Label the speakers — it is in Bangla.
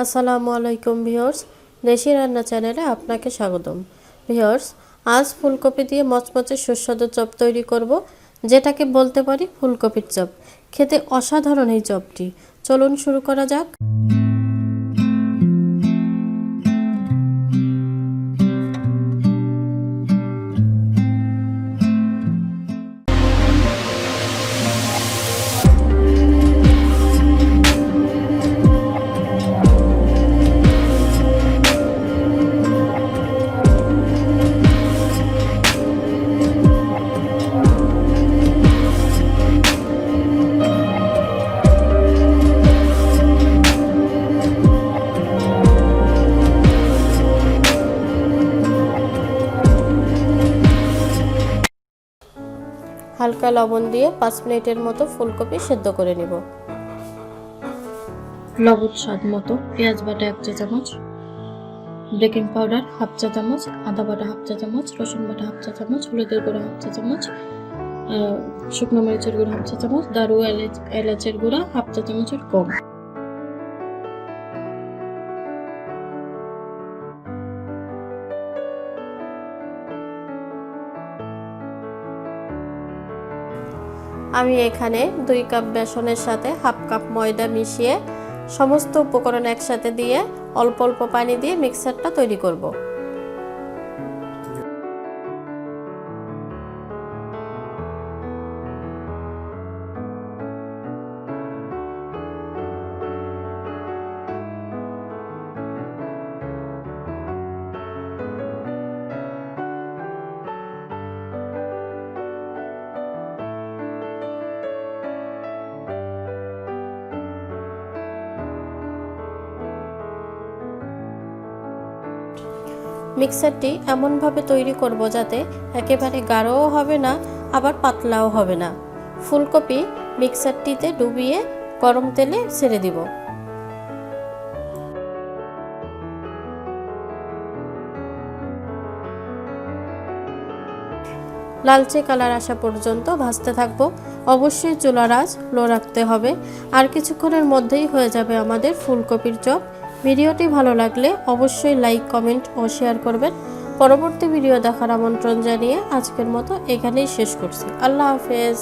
Speaker 1: আসসালামু আলাইকুম ভিউয়ার্স, দেশি রান্না চ্যানেলে আপনাকে স্বাগতম। ভিউয়ার্স, আজ ফুলকপি দিয়ে মচমচে সুস্বাদু চপ তৈরি করব, যেটাকে বলতে পারি ফুলকপির চপ। খেতে অসাধারণ এই চপটি। চলুন শুরু করা যাক। হালকা লবণ দিয়ে 5 মিনিটের মতো ফুলকপি সেদ্ধ করে নিব। লবণ স্বাদ মতো, পেঁয়াজ বাটা 1 চা চামচ, বেকিং পাউডার 1/2 চা চামচ, আদা বাটা 1/2 চা চামচ, রসুন বাটা 1/2 চা চামচ, হলুদের গুঁড়া 1/2 চা চামচ, শুকনো মরিচের গুঁড়া 1/2 চা চামচ, দারু এলাচের গুঁড়া 1/2 চা চামচের কম। আমি এখানে 2 কাপ বেসনের সাথে 1/2 কাপ ময়দা মিশিয়ে সমস্ত উপকরণ একসাথে দিয়ে অল্প অল্প পানি দিয়ে মিক্সারটা তৈরি করব। মিক্সারটি এমনভাবে তৈরি করব যাতে একেবারে গাঢ়ও হবে না আবার পাতলাও হবে না। ফুলকপি মিক্সারটিতে ডুবিয়ে গরম তেলে ছেড়ে দিব। লালচে কালার আসা পর্যন্ত ভাজতে থাকবো। অবশ্যই চুলার আঁচ লো রাখতে হবে। আর কিছুক্ষণের মধ্যেই হয়ে যাবে আমাদের ফুলকপির চপ। ভিডিওটি ভালো লাগলে অবশ্যই লাইক, কমেন্ট ও শেয়ার করবেন। পরবর্তী ভিডিও দেখার আমন্ত্রণ জানিয়ে আজকের মতো এখানেই শেষ করছি। আল্লাহ হাফেজ।